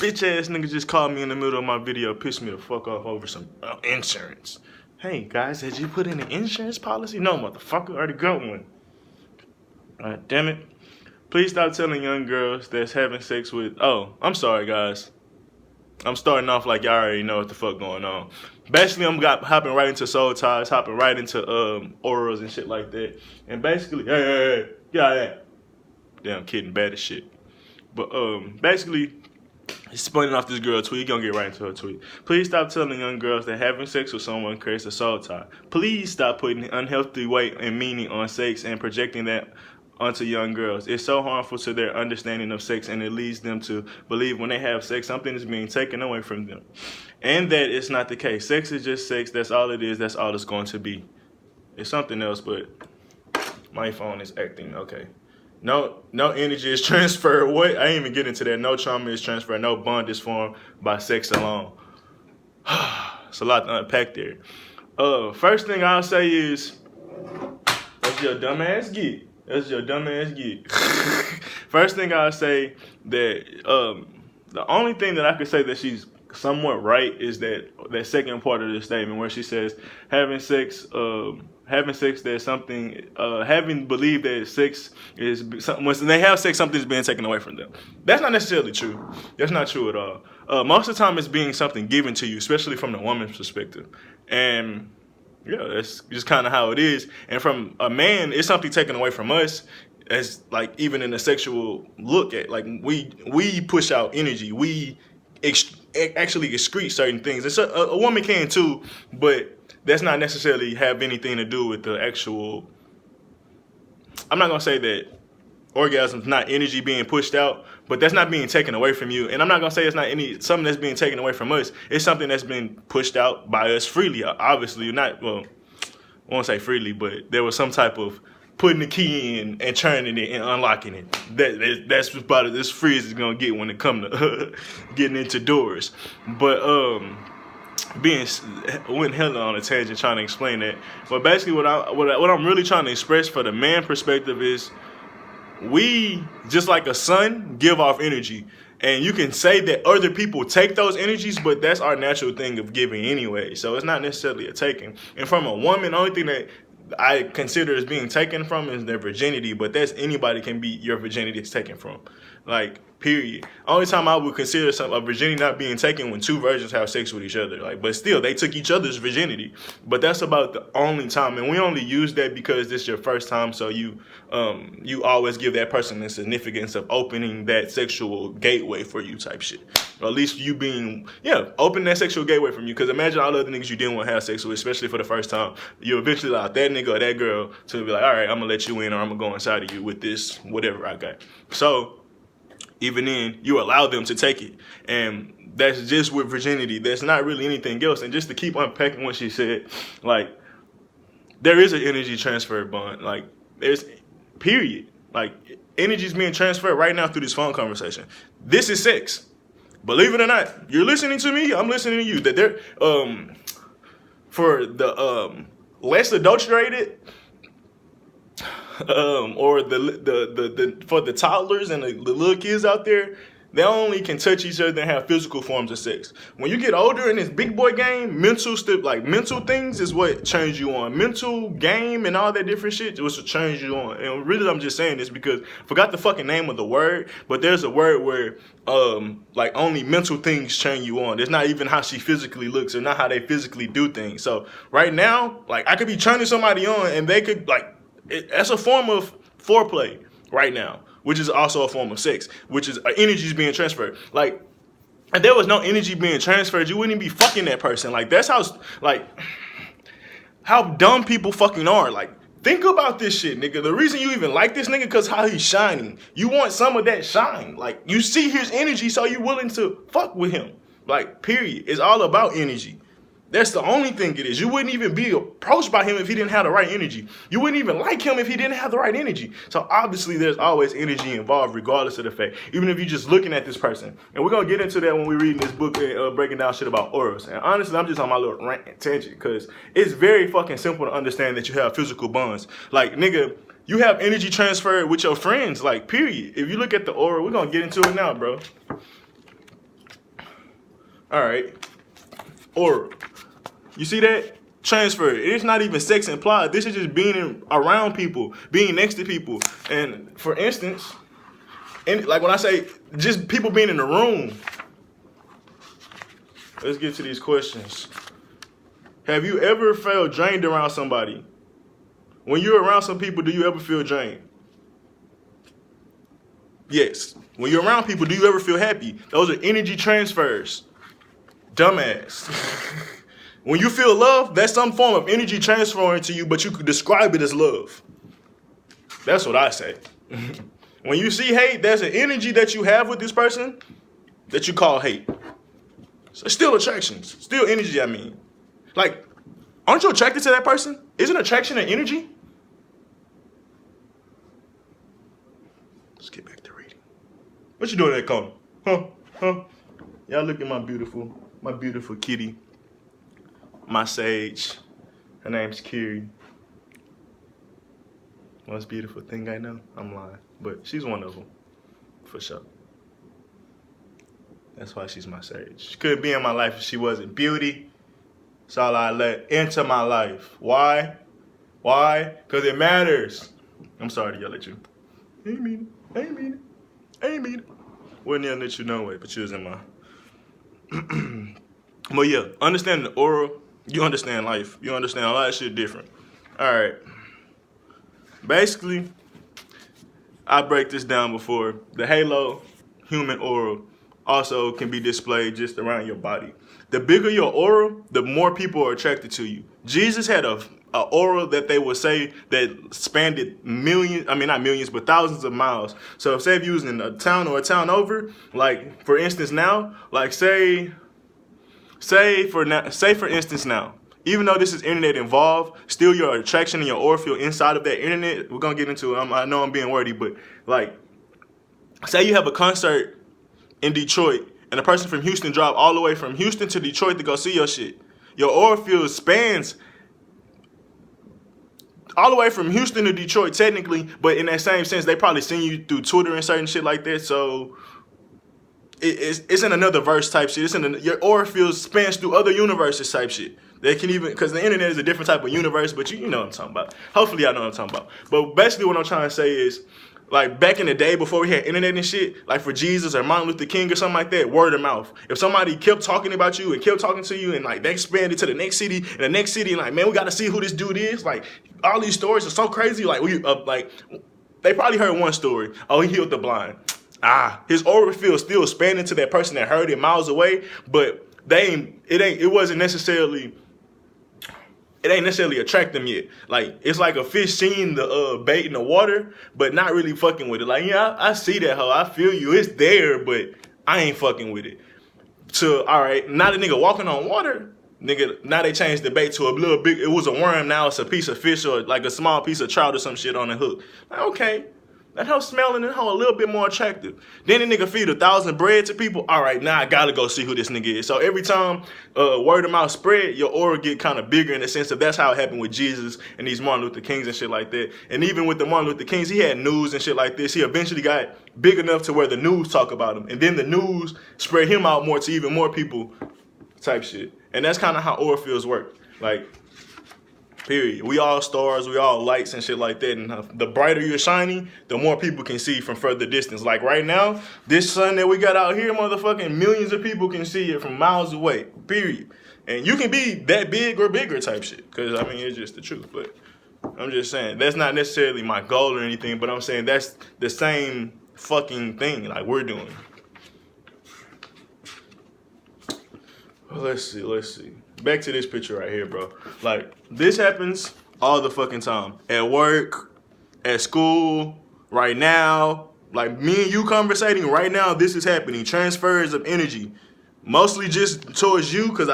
bitch ass nigga just called me in the middle of my video, pissed me the fuck off over some insurance. Hey guys, did you put in an insurance policy? No, motherfucker, already got one. Alright, damn it. Please stop telling young girls that's having sex with. Oh, I'm sorry, guys. I'm starting off like y'all already know what the fuck going on. Basically, I'm hopping right into soul ties, hopping right into orals and shit like that. And basically, hey, get out of that. Damn, kidding, bad as shit. But basically, he's spawning off this girl tweet. He gonna get right into her tweet. Please stop telling young girls that having sex with someone creates a soul tie. Please stop putting unhealthy weight and meaning on sex and projecting that onto young girls. It's so harmful to their understanding of sex, and it leads them to believe when they have sex, something is being taken away from them. And that it's not the case. Sex is just sex. That's all it is. That's all it's going to be. It's something else, but my phone is acting okay. No energy is transferred. What? I ain't even get into that. No trauma is transferred. No bond is formed by sex alone. It's a lot to unpack there. First thing I'll say is, that's your dumbass geek. That's your dumbass geek. First thing I'll say that the only thing that I could say that she's somewhat right is that second part of the statement where she says having sex there's something having believed that sex is something, when they have sex something's being taken away from them. That's not necessarily true. That's not true at all. Most of the time it's being something given to you, especially from the woman's perspective. And yeah, that's just kind of how it is. And from a man, it's something taken away from us. As like even in a sexual look at, like we push out energy. We actually excrete certain things. And so a woman can too, but that's not necessarily have anything to do with the actual. I'm not gonna say that orgasm's not energy being pushed out, but that's not being taken away from you. And I'm not gonna say it's not something that's being taken away from us. It's something that's been pushed out by us freely. Obviously, not well. I won't say freely, but there was some type of putting the key in and turning it and unlocking it. That's about as free as it's gonna get when it comes to getting into doors. But went hella on a tangent trying to explain that. But basically, what I'm really trying to express for the man perspective is, we, just like a sun, give off energy. And you can say that other people take those energies, but that's our natural thing of giving anyway. So it's not necessarily a taking. And from a woman, the only thing that I consider as being taken from is their virginity, but that's anybody can be your virginity is taken from. Like, period. Only time I would consider a virginity not being taken when two virgins have sex with each other. Like, but still, they took each other's virginity. But that's about the only time, and we only use that because this is your first time. So you always give that person the significance of opening that sexual gateway for you, type shit. Or at least you being, open that sexual gateway from you. Because imagine all the other niggas you didn't want to have sex with, especially for the first time. You eventually allow that nigga or that girl to be like, all right, I'm gonna let you in, or I'm gonna go inside of you with this whatever I got. So even then, you allow them to take it. And that's just with virginity. There's not really anything else. And just to keep unpacking what she said, like, there is an energy transfer bond. Like, there's, period. Like, energy's being transferred right now through this phone conversation. This is sex. Believe it or not, you're listening to me, I'm listening to you. That they're, for the less adulterated, or the for the toddlers and the little kids out there, they only can touch each other and have physical forms of sex. When you get older in this big boy game, mental things is what turns you on. Mental game and all that different shit is what turns you on. And really, I'm just saying this because I forgot the fucking name of the word, but there's a word where like only mental things turn you on. It's not even how she physically looks or not how they physically do things. So right now, like, I could be turning somebody on and they could that's a form of foreplay right now, which is also a form of sex, which is energy being transferred. Like, if there was no energy being transferred, you wouldn't be fucking that person. Like, that's how dumb people fucking are. Like, think about this shit, nigga. The reason you even like this nigga because how he's shining. You want some of that shine. Like, you see his energy, so you willing to fuck with him. Like, period. It's all about energy. That's the only thing it is. You wouldn't even be approached by him if he didn't have the right energy. You wouldn't even like him if he didn't have the right energy. So obviously there's always energy involved regardless of the fact. Even if you're just looking at this person. And we're going to get into that when we're reading this book and breaking down shit about auras. And honestly, I'm just on my little rant and tangent because it's very fucking simple to understand that you have physical bonds. Like, nigga, you have energy transferred with your friends. Like, period. If you look at the aura, we're going to get into it now, bro. All right. Aura. You see that? Transfer. It's not even sex implied. This is just being around people, being next to people. And for instance, like when I say just people being in the room. Let's get to these questions. Have you ever felt drained around somebody? When you're around some people, do you ever feel drained? Yes. When you're around people, do you ever feel happy? Those are energy transfers. Dumbass. When you feel love, that's some form of energy transferring to you, but you could describe it as love. That's what I say. When you see hate, there's an energy that you have with this person that you call hate. So it's still attractions, still energy, I mean. Like, aren't you attracted to that person? Isn't attraction an energy? Let's get back to reading. What you doing at corner? Huh? Y'all look at my beautiful kitty. My sage. Her name's Kiri. Most beautiful thing I know. I'm lying. But she's one of them. For sure. That's why she's my sage. She couldn't be in my life if she wasn't beauty. That's all I let into my life. Why? Why? Because it matters. I'm sorry to yell at you. I ain't mean it. Wouldn't yell at you no way, but you was in my... But yeah, understanding the aura, you understand life. You understand a lot of shit different. All right. Basically, I break this down before. The halo, human aura, also can be displayed just around your body. The bigger your aura, the more people are attracted to you. Jesus had a aura that they would say that spanned millions, I mean not millions, but thousands of miles. So say if you was in a town or a town over, like for instance now, like say for instance now, even though this is internet involved, still your attraction and your aura feel inside of that internet. We're gonna get into it. I know I'm being wordy, but like, say you have a concert in Detroit and a person from Houston drive all the way from Houston to Detroit to go see your shit. Your aura field spans all the way from Houston to Detroit technically, but in that same sense, they probably seen you through Twitter and certain shit like that. So it's in another verse type shit. Your aura field spans through other universes type shit. They can even, because the internet is a different type of universe, but you know what I'm talking about. Hopefully I know what I'm talking about. But basically what I'm trying to say is, like back in the day before we had internet and shit, like for Jesus or Martin Luther King or something like that, word of mouth. If somebody kept talking about you and kept talking to you and like they expanded to the next city and the next city and like, man, we got to see who this dude is. Like all these stories are so crazy. Like they probably heard one story. Oh, he healed the blind. His aura field still expanding to that person that heard it miles away, but it wasn't necessarily. It ain't necessarily attract them yet. Like, it's like a fish seeing the bait in the water, but not really fucking with it. Like, yeah, I see that hoe. I feel you. It's there, but I ain't fucking with it. All right, now the nigga walking on water, nigga, now they changed the bait to a little big, it was a worm, now it's a piece of fish or like a small piece of trout or some shit on the hook. Like, okay. That hoe smelling and hoe a little bit more attractive. Then the nigga feed 1,000 bread to people. All right, now I gotta go see who this nigga is. So every time word of mouth spread, your aura get kind of bigger in the sense of that's how it happened with Jesus and these Martin Luther Kings and shit like that. And even with the Martin Luther Kings, he had news and shit like this. He eventually got big enough to where the news talk about him. And then the news spread him out more to even more people type shit. And that's kind of how aura fields work. Like, period. We all stars, we all lights and shit like that. And the brighter you're shining, the more people can see from further distance. Like right now, this sun that we got out here, motherfucking millions of people can see it from miles away. Period. And you can be that big or bigger type shit. Because, I mean, it's just the truth. But I'm just saying, that's not necessarily my goal or anything. But I'm saying that's the same fucking thing like we're doing. Let's see. Back to this picture right here, bro. Like, this happens all the fucking time. At work, at school, right now. Like, me and you conversating right now, this is happening. Transfers of energy. Mostly just towards you, because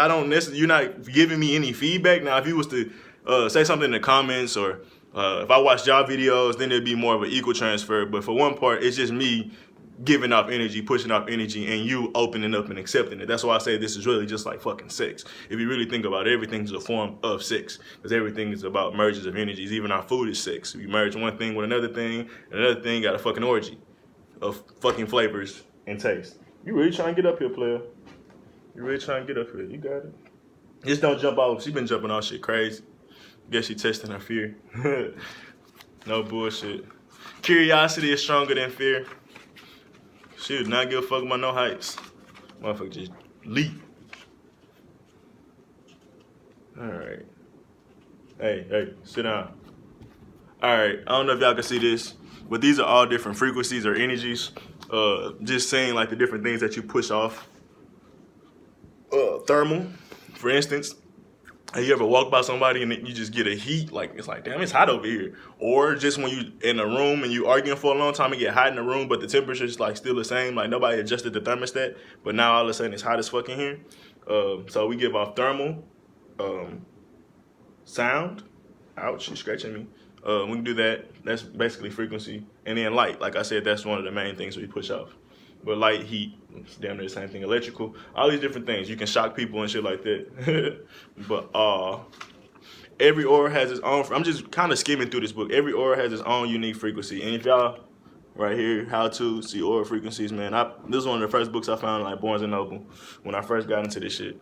you're not giving me any feedback. Now, if you was to say something in the comments or if I watched y'all videos, then it'd be more of an equal transfer. But for one part, it's just me giving off energy, pushing off energy, and you opening up and accepting it. That's why I say this is really just like fucking sex. If you really think about it, everything's a form of sex. Because everything is about mergers of energies. Even our food is sex. You merge one thing with another thing got a fucking orgy of fucking flavors and taste. You really trying to get up here, player. You really trying to get up here? You got it. Just don't jump off. She been jumping off shit crazy. Guess she testing her fear. No bullshit. Curiosity is stronger than fear. She would not give a fuck about no heights. Motherfucker just leap. Alright. Hey, sit down. Alright, I don't know if y'all can see this, but these are all different frequencies or energies. Just saying like the different things that you push off. Thermal, for instance. Have you ever walked by somebody and you just get a heat, like it's like, damn, it's hot over here. Or just when you in a room and you arguing for a long time and get hot in the room, but the temperature is like still the same, like nobody adjusted the thermostat, but now all of a sudden it's hot as fuck in here. So we give off thermal, sound, ouch, you're scratching me. We can do that, that's basically frequency. And then light, like I said, that's one of the main things we push off. But light, heat, it's damn near the same thing. Electrical, all these different things. You can shock people and shit like that. But every aura has its own. I'm just kind of skimming through this book. Every aura has its own unique frequency. And if y'all right here, how to see aura frequencies, man. This is one of the first books I found like Barnes and Noble when I first got into this shit.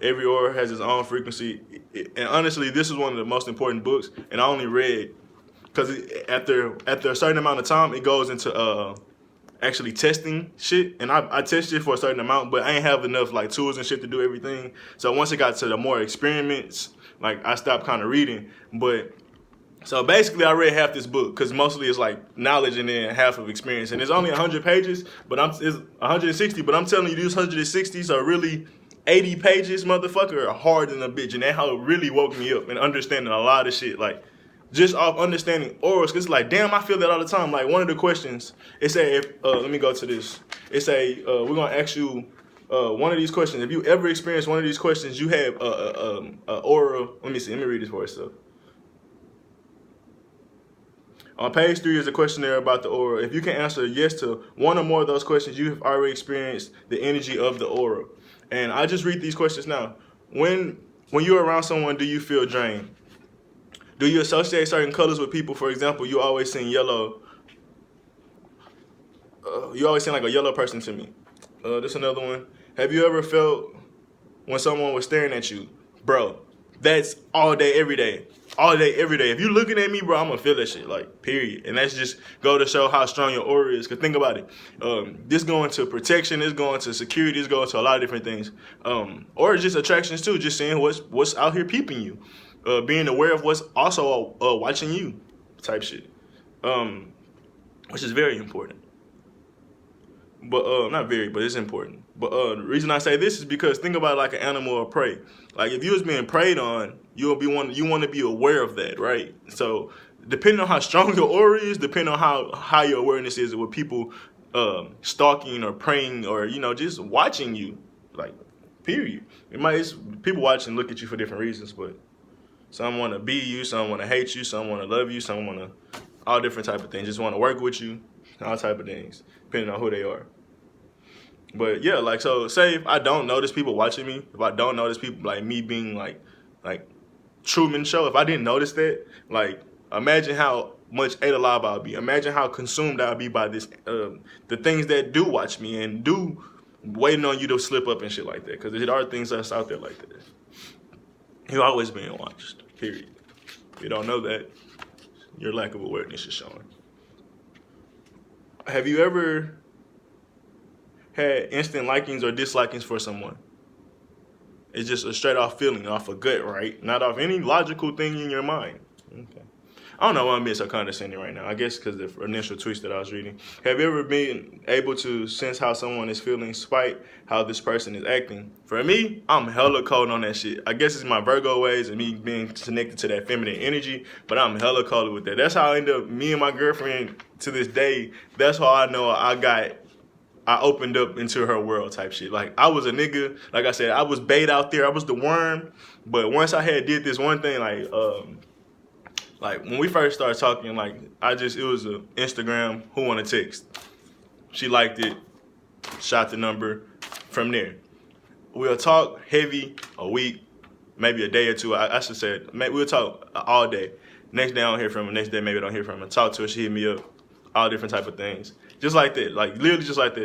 Every aura has its own frequency. And honestly, this is one of the most important books. And I only read because after a certain amount of time, it goes into actually testing shit. And I tested for a certain amount, but I ain't have enough like tools and shit to do everything. So once it got to the more experiments, like I stopped kind of reading. But so basically, I read half this book because mostly it's like knowledge and then half of experience. And it's only 100 pages, but it's 160. But I'm telling you, these 160s are really 80 pages, motherfucker, are hard than a bitch. And that how it really woke me up and understanding a lot of shit. Like, just off understanding auras, because it's like, damn, I feel that all the time. Like, one of the questions, it say, let me go to this. It say, we're going to ask you one of these questions. If you ever experienced one of these questions, you have aura. Let me see. Let me read this for yourself. On page 3 is a questionnaire about the aura. If you can answer yes to one or more of those questions, you have already experienced the energy of the aura. And I just read these questions now. When you're around someone, do you feel drained? Do you associate certain colors with people? For example, you always seen yellow. You always seem like a yellow person to me. This another one. Have you ever felt when someone was staring at you? Bro, that's all day, every day. All day, every day. If you looking at me, bro, I'm going to feel that shit, like, period. And that's just go to show how strong your aura is. Because think about it. This going to protection, this going to security, this going to a lot of different things. Or just attractions, too. Just seeing what's out here peeping you. Being aware of what's also watching you type shit. Which is very important. But not very, but it's important. But the reason I say this is because think about it like an animal or prey. Like if you was being preyed on, you want to be aware of that, right? So depending on how strong your aura is, depending on how high your awareness is with people stalking or preying or just watching you, like period. It's people watch and look at you for different reasons, but some want to be you, some want to hate you, some want to love you, some want to all different type of things. Just want to work with you, all type of things, depending on who they are. But yeah, like so say if I don't notice people watching me, if I don't notice people like me being like Truman Show, if I didn't notice that, like imagine how much ate alive I'll be. Imagine how consumed I'll be by this the things that do watch me and do waiting on you to slip up and shit like that. Because there are things that's out there like that. You're always being watched, period. If you don't know that, your lack of awareness is showing. Have you ever had instant likings or dislikings for someone? It's just a straight off feeling, off a gut, right? Not off any logical thing in your mind. Okay. I don't know why I'm being so condescending right now. I guess because the initial tweets that I was reading. Have you ever been able to sense how someone is feeling despite how this person is acting? For me, I'm hella cold on that shit. I guess it's my Virgo ways and me being connected to that feminine energy, but I'm hella cold with that. That's how I end up, me and my girlfriend to this day, that's how I know I opened up into her world type shit. Like, I was a nigga. Like I said, I was bait out there. I was the worm. But once I had did this one thing, like when we first started talking, it was a Instagram, who wanna text. She liked it, shot the number. From there, we'll talk heavy a week, maybe a day or two. I should say, we'll talk all day. Next day I don't hear from her. Next day maybe I don't hear from her. Talk to her, she hit me up. All different type of things. Just like that, like literally just like that.